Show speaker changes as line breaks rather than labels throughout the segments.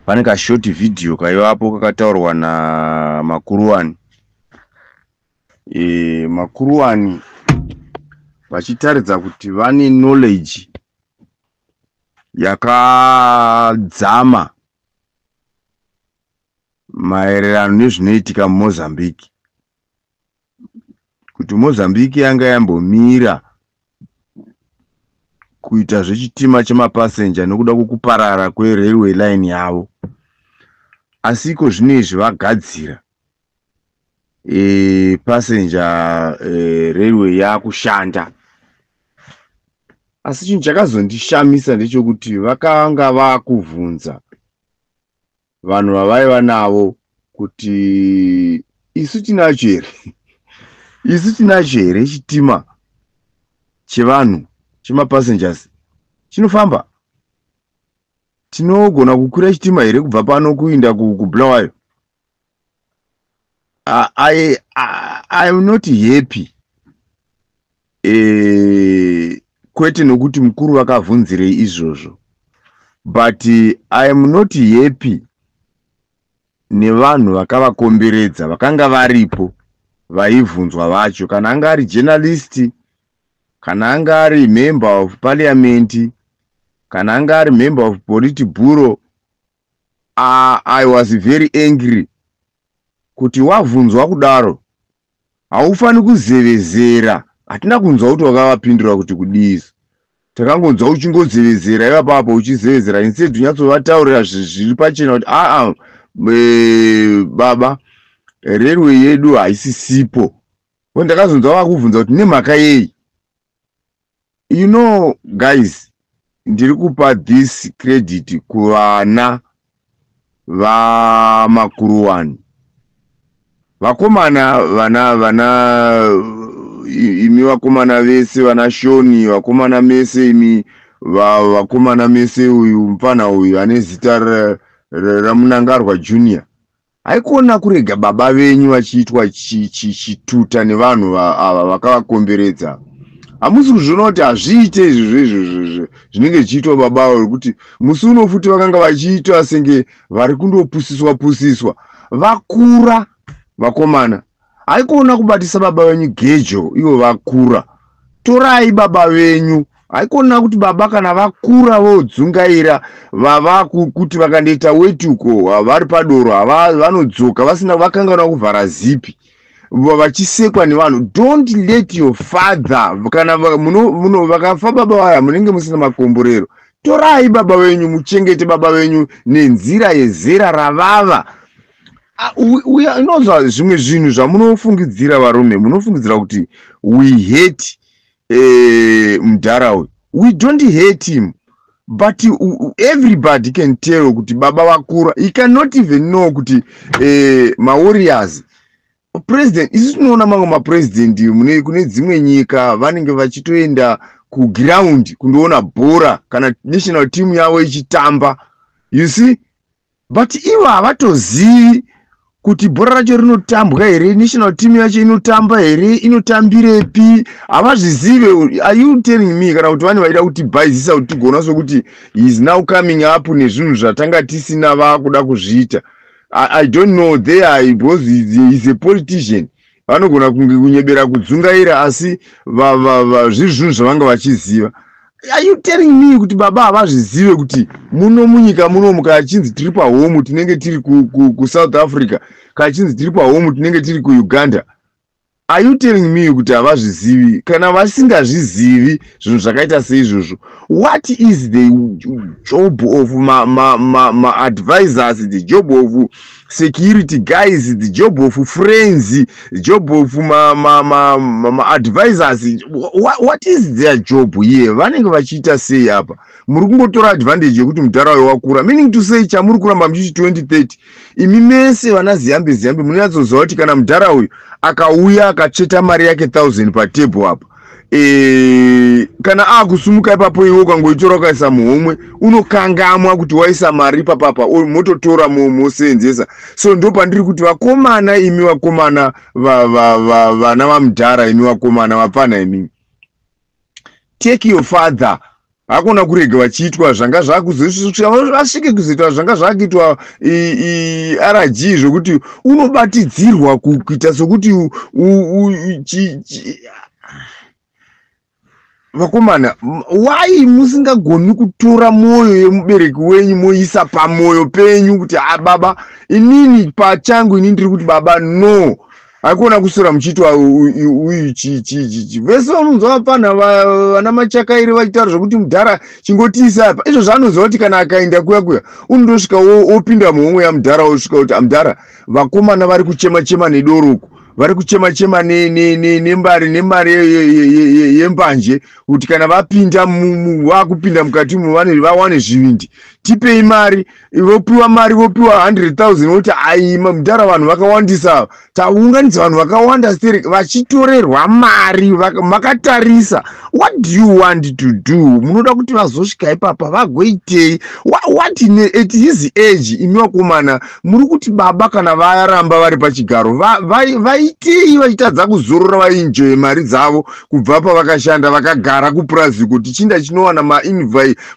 pane ka short video kaivapo kakataurwa na Makuruwani. Makuruwani vachitaridza kuti vane knowledge yakadzama maererano nezvinoitika muMozambique, kuti Mozambique yanga yambomira kuita zvechitima chemapasenja nekuda kwekuparara kwerailway line yavo, asi iko zvinezvi vagadzira passenger railway yakushanda. Asi chinhu chakazondishamisa ndechekuti vakanga vakuvhunza vanhu vavaiva navo kuti isu tinacho here chitima chevanhu chemapassengers chinofamba, tinogona kukwira chitima here kubva pano kuinda kuBulawayo. I am not happy, kwete nokuti mukuru vakavhunzirei izvozvo, but I am not happy nevanhu vakavakomberedza vakanga varipo vaivhunzwa vacho, kana anga ari journalist, kana anga ari member of parliament, kana anga ari member of Politburo. I was very angry kuti wavhunzwa kudaro haufani kuzevezera. Hatina kunzwa kuti wakavapindura kuti kudii, takangonzwa uchingozevezera ipapo uchizevezera, instead unyatsovataurira zviri pachena kuti baba railway yedu haisisipo. Ndakazonzwa vakuvhunza kuti nemhaka yei. You know guys, ndiri kupa this credit kuvana vaMakuruwani, vakomana imi vakomana vese, vana Shoni, vakomana mese imi vakomana mese, uyu mupana uyu ane zita ramunangarwa Junior. Haikona kurega baba venyu vachiitwa chituta nevanhu ava vakavakomberedza. Hamusi kuzviona kuti hazviite izvozvo zvinenge zvichiitwa baba kuti musi uno futi vakanga vachiitwa senge vari kundopusiswa. Vakura vakomana, haikona kubatisa baba venyu gejo, ivo vakura. Torai baba venyu, haikona kuti baba kana vakura vodzungaira kuti vakandoita wetuko vari padoro vanodzoka vasina vakangana kuvhara zipi vachisekwa nevanhu. Don't let your father, kana vakafa baba vaya munenge musina makomborero. Torai baba venyu, muchengete baba venyu nenzira yezera ravava. Inonzwa zvimwe zvinhu zvamunofungidzira varume, munofungidzira kuti we hate Mudhara. We don't hate him, but everybody can tell kuti baba vakura. He cannot even know kuti mawarriors president. Isu tinoona mamwe mapresident kune dzimwe nyika vanenge vachitoenda kuground kundoona bhora kana national team yavo ichitamba, you see, but ivo havatozivi kuti bhora racho rinotambwa here, national team yacho inotamba here, inotambirepi, havazvizive. Are you telling me kana kuti vane vaida kuti bhaizisa kuti tigona sokuti he is now coming up nezvinhu zvatanga tisina vakuda kuzviita? I don't know there, because he is a politician. Vanogona kunyebera kudzungaira asi zviri zvinhu zvavanga vachiziva. Are you telling me kuti baba havazvizive kuti muno munyika muno kachinzi tiri pahome tinenge tiri kuSouth Africa, kachinzi tiri pahome tinenge tiri kuUganda? Are you telling me kuti havazvizivi? Kana vasingazvizivi zvinhu zvakaita seizvozvo, what is the job of advisors, the job of security guys, the job of friends, the job of advisors? What is their job here? Vanenge vachiita sei apa? Muri kungotora advantage yekuti Mudhara wakura, meaning to say chamuri kuramba muchichi 2030 imi mese vana ziyambe munatsoziva kuti kana Mudhara uyu akauya akacheta mari yake 1000 patable apa, kana akusumuka ipapo iwe ukangoitora ukaisa muhomwe unokangamwa kuti waisa mari papapa mototora mosenzesa. So ndo pandiri kuti vakomana imi vakomana vana vaMudhara imi vakomana vapana imi, take your father hakuna kurega vachiitwa zvanga zvakuzosvike kuzoitwa zvanga zvakuitwa RG zvokuti unobatidzirwa kuita sokuti vakomana, why musingagoni kutora mwoyo yemubereki wenyu moisa pamwoyo penyu kuti baba inini pachangu inini ndiri kuti baba no haikuona kusora muchiitwa uyu vese vanonzwa vapana vana Machakaire vachitaura zvokuti Mudhara chingotiisa apa izvo zvaanoziva kuti kana akaenda kuya unondosvika opinda muhomwe yaMudhara osvika kuti Mudhara vakomana vari kuchema nedoroko vari kuchema nembari yembanje kuti kana vapinda vakupinda mukati vawane zvivindi tipei mari vopiwa 100,000 voti aima Mudhara vanhu vakawandisa taunganidza vanhu vakawanda stereki vachitorerwa mari makatarisa. What do you want to do? Munoda kuti vazosvika ipapa vagoitei? What at his age imi vakomana muri kuti baba kana varamba vari pachigaro vaitei vachitadza kuzorora vaenjoy mari dzavo kubva pavakashanda vakagara kupurazivo tichinda chinowana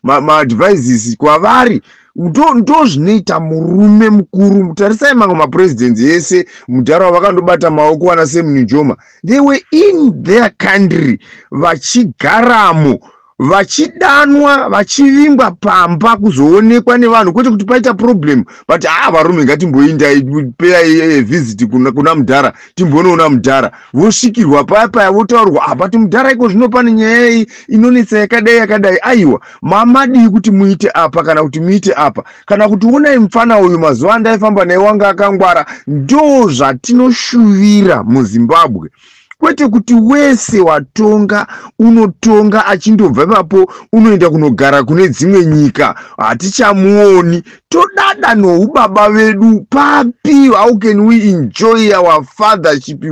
ma-advices kwavari ndo zvinoita murume mukuru. Mutarisai mamwe mapresidents ese Mudhara wavakandobata maoko wana Sam Nujoma, they were in their country vachigaramo vachidanwa vachivingwa pamba kuzoonekwa nevanhu kwete kuti paita problem but varume ngatimboendai pay visit kuna Mudhara timboonaona Mudhara vosvikirwa paya votaurirwa but Mudhara iko zvino pane nyaya inonetsa yakadai aiwa mamadii kuti muite apa kana kuti muite apa kana kuti onai mufana uyu mazuva andaifamba naye wanga akangwara. Ndo zvatinoshuvira muZimbabwe, kwete kuti wese watonga unotonga achindobva ipapo unoenda kunogara kune dzimwe nyika hatichamuoni. Todada noubaba vedu papi. How can we enjoy our fathership?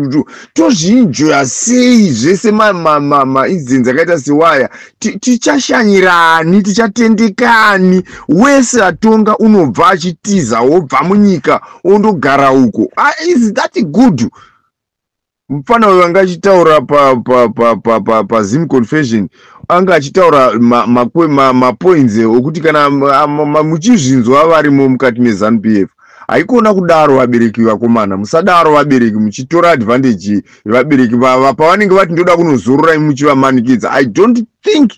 Tozvienjoya sei zvese incidents akaita sewaya? Tichashanyirani, tichatendekani? Wese atonga unobva achitiza wobva munyika ondogara uko. Is that good? Mfana wanga achitaura pa Zim Confession anga achitaura mapoints okuti kana muchizvinzwa varimo mukati meZANU-PF haikona kudaro vabereki vakomana, musadaro vabereki muchitora advantage vabereki pavanenge vati ndoda kunozorora muchivamanikidza. I don't think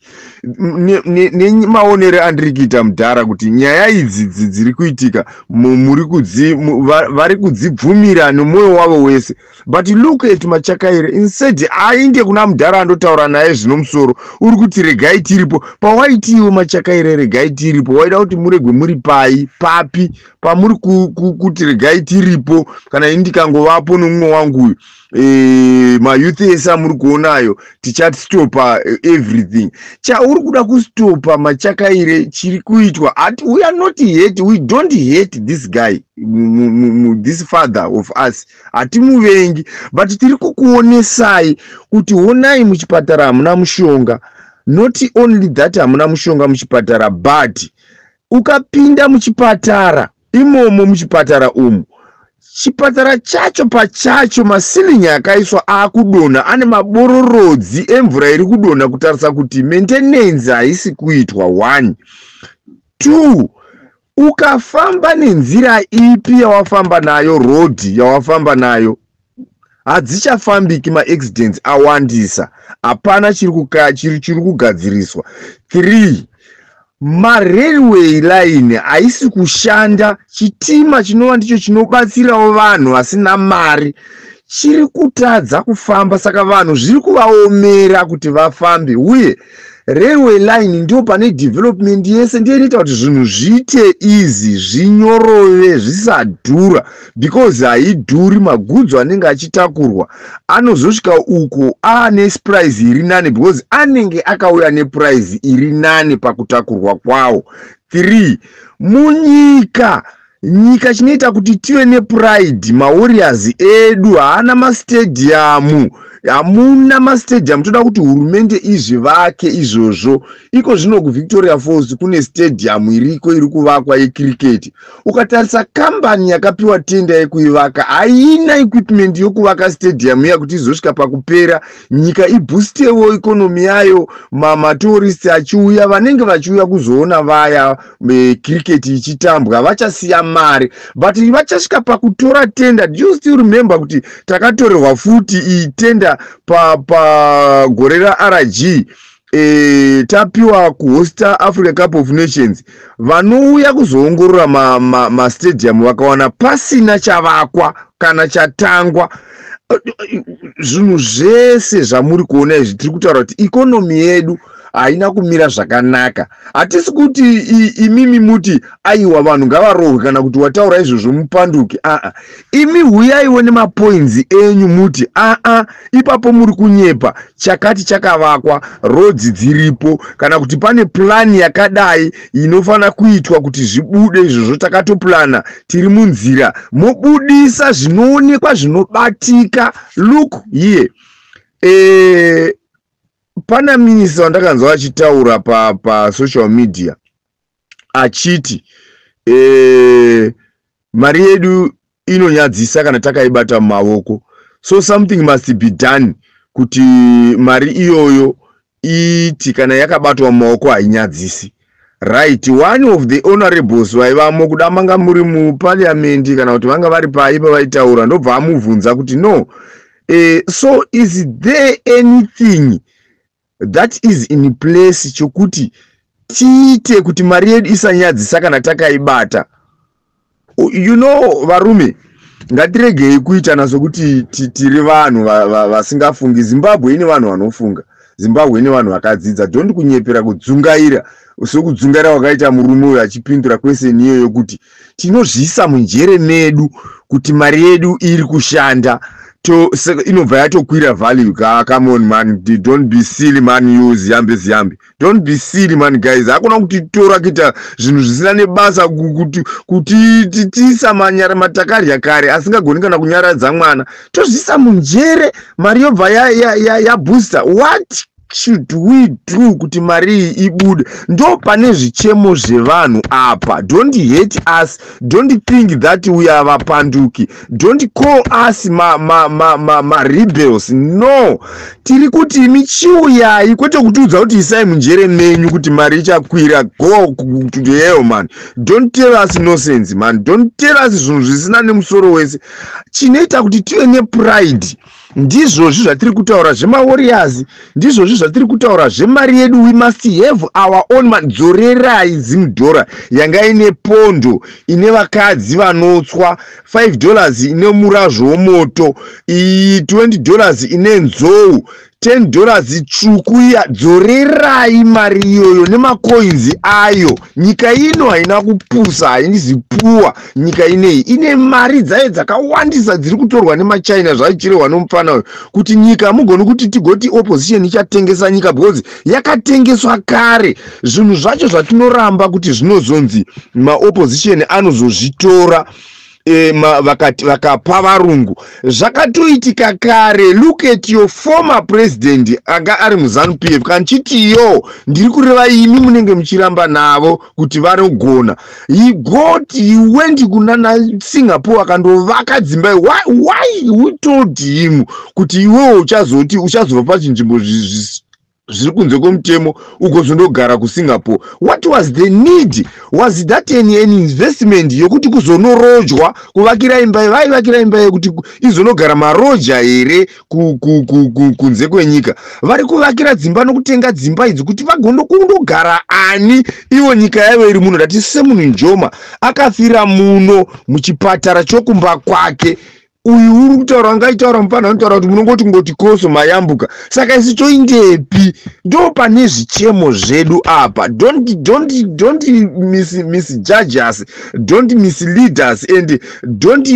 nemaonere andiri kuita Mudhara kuti nyaya idzi dziri kuitika vari kudzibvumira nemwoyo wavo wese. But look at Machakaire, instead ainde kuna Mudhara andotaura naye zvinomusoro uri kuti regai tiripo. Pawaitiwo Machakaire regai tiripo waida kuti muregwe muri papi pamuri kuti regai tiripo kana indikangovapo nomumwe wangu uyu mayouth ese amuri kuonayo tichatistopa everything. Chauri kuda kustopa Machakaire chiri kuitwa we are not hate, we don't hate this guy, this father of us, hatimuvengi but tiri kukuonesai kuti honai muchipatara hamuna mushonga. Not only that hamuna mushonga muchipatara but ukapinda muchipatara imomo muchipatara umu chipatara chacho pachacho masilingi akaiswa akudona ane mabororodzi emvura iri kudona kutarisa kuti maintenance haisi kuitwa. 1 2 ukafamba nenzira ipi yawafamba nayo, road yawafamba nayo hadzichafambiki, maaccidents awandisa, hapana chiri kugadziriswa. 3 ma-railway line haisi kushanda, chitima chinova ndicho chinobatsirawo vanhu vasina mari chiri kutadza kufamba, saka vanhu zviri kuvaomera kuti vafambe. Uye railway line ndio pane development yese ndiyo inoita kuti zvinhu zviite easy, zvinyorove, zvisadhura, because haidhuri. Magudzo anenge achitakurwa anozosvika uko ane price iri nane because anenge akauya neprice iri nane pakutakurwa kwawo. 3 munyika chinoita kuti tive nepride, mawarriors edu haana mastadium hamuna mastadium. Toda kuti hurumende izvivake izvozvo. Iko zvino kuVictoria Falls kune stadium iriko iri kuvakwa yecricket. Ukatarisa kambani yakapiwa tenda yekuivaka haina equipment yokuvaka stadium yakuti izosvika pakupera nyika iboostewo economy yayo, matourists achiuya, vanenge vachiuya kuzoona vaya cricket ichitambwa vachasiya mari, but vachasvika pakutora tenda. Do you still remember kuti takatorerwa futi iyi tenda pa gore raRG tapiwa kuhosta Africa Cup of Nations? Vanouya kuzoongorora mastadium vakawana pasina chavakwa kana chatangwa. Zvinhu zvese zvamuri kuona izvi tiri kutaura kuti ikonomi yedu haina kumira zvakanaka. Hatisi kuti imimi muti aiwa vanhu ngavarohwe kana kuti wataura izvozvo mupanduke. Imi huyaiwo nemapoints enyu muti ipapo muri kunyepa, chakati chakavakwa, roads dziripo, kana kuti pane plani yakadai inofana kuitwa kuti zvibude izvozvo takatoplana, tiri munzira, mobudisa zvinoonekwa zvinobatika. Look here, pana minista wandakanzwa achitaura pa social media achiti mari yedu inonyadzisa kana takaibata mumaoko, so something must be done kuti mari iyoyo iti kana yakabatwa mumaoko hainyadzisi. Right, one of the honorables vaivamo kuda manga muri muparliament kana kuti vanga vari paipa vaitaura, ndobva amubvunza kuti no, so is there anything that is in place chokuti tiite kuti mari yedu isanyadzisa kana takaibata? You know, varume, ngatiregei kuitana sokuti tiri vanhu vasingafungi. Zimbabwe ine vanhu vanofunga, Zimbabwe ine vanhu vakadzidza. Don't kunyepera kudzungaira sokudzungaira wakaita murume uyo achipindura question iyoyo kuti tinozvisa munjere medu kuti mari yedu iri kushanda. Inobva yatokwira value. Come on man, don't be silly man, use ziyambe. Don't be silly man guys. Hakuna kuti tora kita zvinhu zvisina nebasa kuti tisamanyara matakari yakare asingagoni kana kunyaradza mwana. Tozvisa munjere mari yobva ya booster. What should we do kuti mari ibude? Ndo pane zvichemo zvevanhu apa. Don't hate us. Don't think that we are vapanduki. Don't call us ma rebels. No, tiri kuti michiuyai kwete kutiudza kuti isai munjere menyu kuti mari ichakwira. Go to the hell man. Don't tell us nonsense man. Don't tell us zvinhu zvisina nemusoro wese. Chinoita kuti tive ne pride ndizvozvo zvatiri kutaura zvemawarriors, ndizvozvo zvatiri kutaura zvemari yedu. We must have our own man. Dzorerai $0 yanga ine pondo, ine vakadzi vanotswa, $5 ine murazvo womoto, $20 ine nzou, $10 tsvuku iya. Dzorerai mari iyoyo nemacoins ayo. Nyika ino haina kupusa, hainzi puwa. Nyika inei ine mari dzayo dzakawandisa dziri kutorwa nemachina zvaichirehwa nomufana uyu kuti nyika mugoni kuti tigoti opposition ichatengesa nyika because yakatengeswa kare. Zvinhu zvacho zvatinoramba kuti zvinozonzi maopposition anozozvitora vakapa varungu zvakatoitika kare. Look at your former president anga ari muZANU-PF kanchitiyo ndiri kureva imi munenge muchiramba navo kuti vanogona. He went kuna Singapore akandovaka dzimba. Why we told him kuti iwewe uchazova pachinzvimbo zviri kunze kwemutemo ukozondogara kuSingapore? What was the need? Was that any investment yokuti kuzonorodzwa kuvakira imba? Vaivakira imba yekuti izonogara maroja here kunze kwenyika? Vari kuvakira dzimba nokutenga dzimba idzi kuti vagondogara ani? Iwo nyika yavo iri muno. Dati semunhu Njoma akafira muno muchipatara chokumba kwake. Uyu uri kutaura ngaitaura mupana anotaura kuti munongoti ngoti koso mayambuka. Saka isi toindepi? Ndo pane zvichemo zvedu apa. Don't misjudge us. Don't mislead us and don't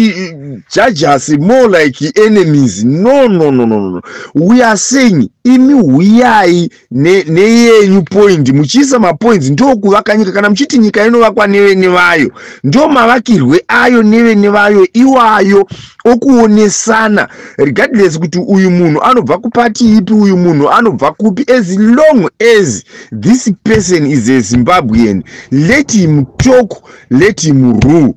judge us more like enemies. No. We are saying imi huyai neyenyu point. Muchiisa mapoints ndo kuvaka nyika. Kana muchiti nyika inovakwa nevene vayo, ndo mavakirwe ayo nevene vayo iwayo. munokuonesana regardless kuti uyu munhu anobva kupati ipi, uyu munhu anobva kupi, as long as this person is a Zimbabwean, let him talk, let him rule.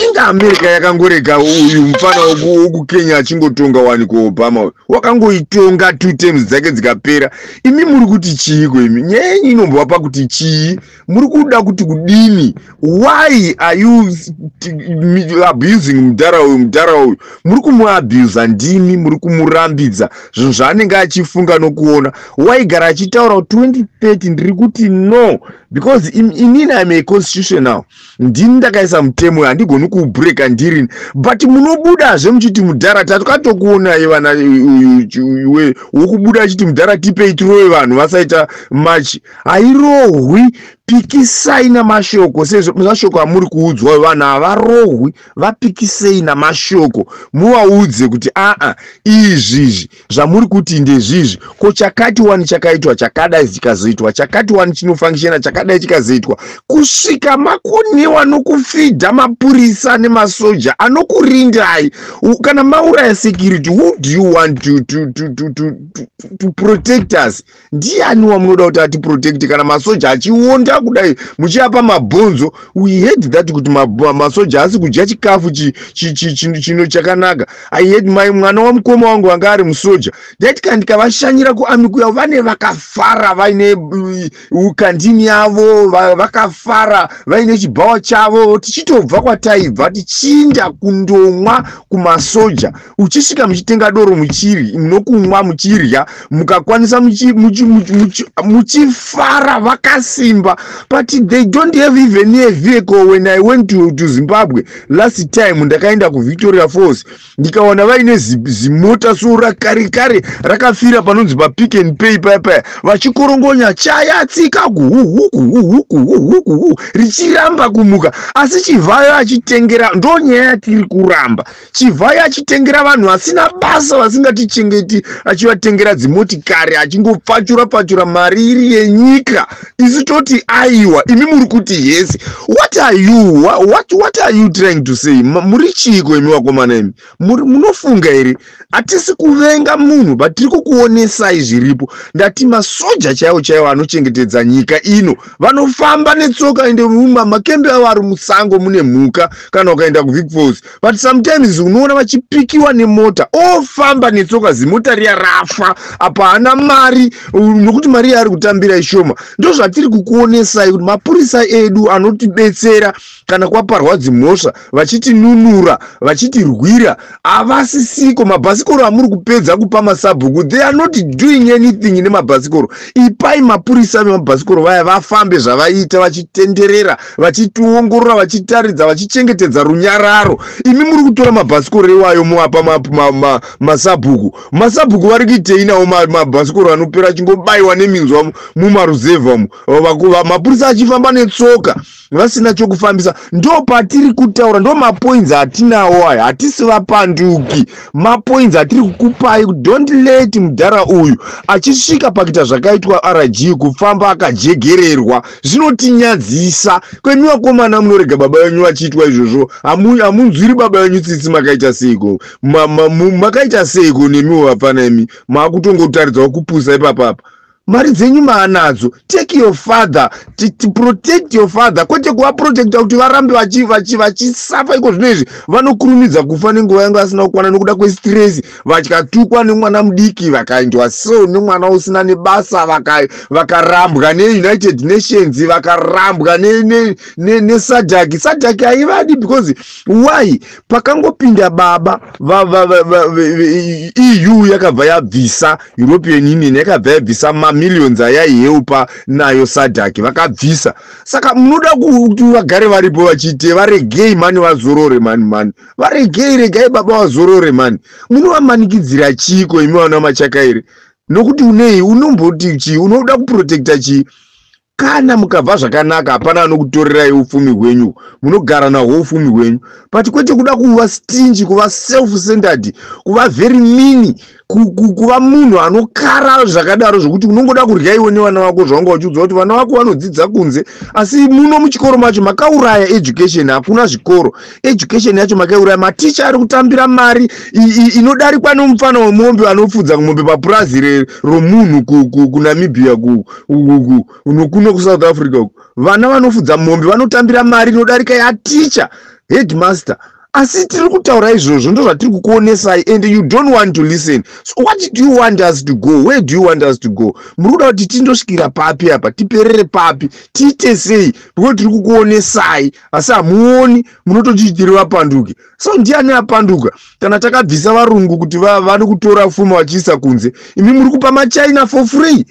Inga America yakangorega uyu mfana woku Kenya achingotonga wani ku Obama wakangoitonga 2 terms dzake dzikapera. Imi muri kuti chiiko imi? Nyenyi inombwa pa kuti chii? Muri kuda kuti kudini? Why are you abusing mudhara uyu? Muri kumuabuse ndimi, muri kumurambidza zvinhu zvaanenge achifunga nokuona. Why gara achitaura 2030 ndiri kuti no, because inini I'm a constitutional. Ndini ndakaisa mutemo handigoni kuubreaka ndirini, but munobudazve muchiti mudhara takatokuona ivana we wokubuda achiti mudhara tipei tirowe vanhu vasaita machi. Hairohwi, pikisai namashoko sezvo mashoko amuri kuudzwa vanhu havarohwi, vapikisei namashoko muvaudze kuti izvizvi zvamuri kuti ndezvizvi, ko chakati wani chakaitwa chakadai chikazoitwa, chakati wani chinofangishena chakadai chikazoitwa, kusvika makoniwa nokufidha mapurisa nemasoja anokurindai. Kana mauraya security, who do you want to protect us? Ndiani wamunoda kuti ati protect kana masoja achionda kudai muchiapa mabhonzo? We hate that kuti masoja asi kudya chikafu chino chakanaka. I hate mwana wamukoma wangu wanga ari musoja, that kandi kavashanyira kuarmy kuya vane vakafara vaine ukandini yavo, vakafara vaine chibhawa chavo. Tichitobva kwataibva tichinda kundomwa kumasoja, uchisvika muchitenga doro muchiri munokumwa muchirya mukakwanisa muchifara vakasimba. But they don't have even a vehicle. When I went to Zimbabwe last time ndakaenda ku Victoria Falls ndikaona vaine zimota so rakarikare rakafira panonzi pa Pick and Pay papa vachikorongonya chayatsika huku richiramba kumuka. Asi Chivhayo achitengera, ndo nyaya yatiri kuramba. Chivhayo achitengera vanhu vasina basa vasingatichengeti, achivatengera dzimotikari achingopfachura mari iri yenyika. Isu toti aiwa, imi muri kuti yes. What are you trying to say? Muri chiko imi wakomana imi? Munofunga ere? Atisi kuvenga munhu, but tiri kukuonesai zviripo. Ndati masoja chaiwo anochengetedza nyika ino vanofamba netsoka ende makembe avo ari musango mune mhuka kana ukaenda ku Vic Falls. But sometimes unoona vachipikiwa nemota ofamba netsoka, zimota riya rafa apa hana mari nokuti mari yaari kutambira ishoma. Ndo zvatiri kukuonesai kuti mapurisa edu anotibetsera kana kwaparwa dzimhosva vachitinunura vachitirwira havasisiko. Mabhasikoro amuri kupedza kupa masabhuku, they are not doing anything nemabhasikoro. Ipai mapurisa vemabhasikoro vaya vafambe zvavaita, vachitenderera, vachitiongorora, vachitaridza, vachichengetedza runyararo. Imi muri kutora mabhasikoro iwayo muapa masabhuku. Masabhuku vari kuitei nawo mabhasikoro anopera achingobayiwa neminzwa mumaruzevha umu, mapurisa achifamba netsoka vasina chokufambisa. Ndo patiri kutaura, ndo mapoints atinawo aya, hatisi vapanduki. Mapoints atiri kukupai, don't let mudhara uyu achisvika pakuita zvakaitwa RG kufamba akajegererwa. Zvinotinyadzisa. Kwemi vakomana munorega baba venyu vachiitwa izvozvo, hamunzwiri baba venyu tsitsi makaita seiko? Makaita seiko nemiwo vafana imi? Maakutongotaridzawo kupusa ipapapa. Mari dzenyu maanadzo. Take your father, to protect your father. Kwete kuva protecta kuti varambe vachisafa iko zvinezvi. Vanokurumidza kufa nenguva yangu asina kukwana nokuda kwestress. Vakatukwa nemwana mudiki, vakaendwa so nemwana usina nebasa, vakarambwa neUnited Nations, vakarambwa neSADC. SADC haivadi because why? Pakangopinda baba EU yakabva yabvisa, European Union yakabva yabvisa millions ayaiheupa nayo SADC vakabvisa. Saka munoda kuti vagare varipo vachite varegei mani vazorore mani regai baba vazorore mani. Munovamanikidzira chiko imi vana machakaire? Nokuti unei unomboti chi? Unoda kuprotecta chi? Kana mukabva zvakanaka hapana anokutorerai ufumi hwenyu, munogara nahwo ufumi hwenyu. But kwete kuda kuva stingy, kuva self-centered, kuva very mean, kuva munhu anokara zvakadaro zvokuti unongoda kurya iwe nevana vako zvanga uchiudzwa kuti vana vako vanodzidza kunze asi muno muchikoro macho makauraya education hakuna zvikoro education yacho makauraya maticha ari kutambira mari inodarikwa nomufana wemombe anofudza mombe papurazi romunhu kuNamibia kuno kuSouth Africa vana vanofudza mombe vanotambira mari inodarika yaticha headmaster. Asi tiri kutaura izvozvo ndo zvatiri kukuonesai and you don't want to listen. So what do you want us to go? Where do you want us to go? Muri kuda kuti tindosvikira papi apa, tiperere papi, tiite sei? Because tiri kukuonesai asi hamuoni munototi tiri vapanduke. So ndiani apanduka? Kana takabvisa varungu kuti vari kutora pfuma vachiisa kunze, imi muri kupa maChina for free.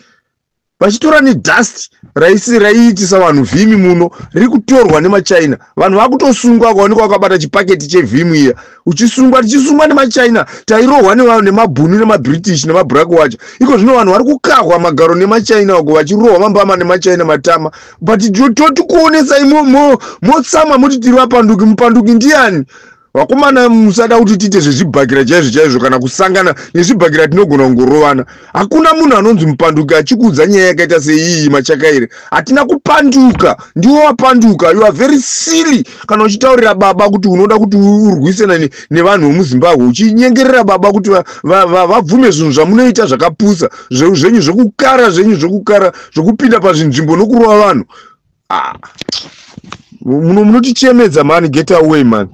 Vachitora nedust raiitisa vanhu vhimi muno riri kutorwa nemaChina. Vanhu vakutosungwa kuonekwa wakabata chipaketi chevhimi iya uchisungwa nemaChina. Tairohwa nemabhunu nemaBritish nemablack watch. Iko zvino vanhu vari kukahwa magaro nemaChina uko vachirohwa mambama nemaChina matama. But toti kuonesa imo motsama muti tiri vapanduki. Mupanduki ndiani? Wakomana musada kuti tiite zvezvibhakira chaizvo kana kusangana nezvibhakira tinogona kungorovana. Hakuna munhu anonzi mupanduki achikudza nyaya yakaita seiyi machakaire. Hatina kupanduka, ndiwo wapanduka. You are very silly kana uchitaurira baba kuti unoda kuti urwisane nevanhu vemuZimbabwe uchinyengerera baba kuti vabvume zvinhu zvamunoita zvakapusa zvenyu zvokukara zvokupinda pazvinzvimbo nokurova vanhu. Munotichemedza man, get away man.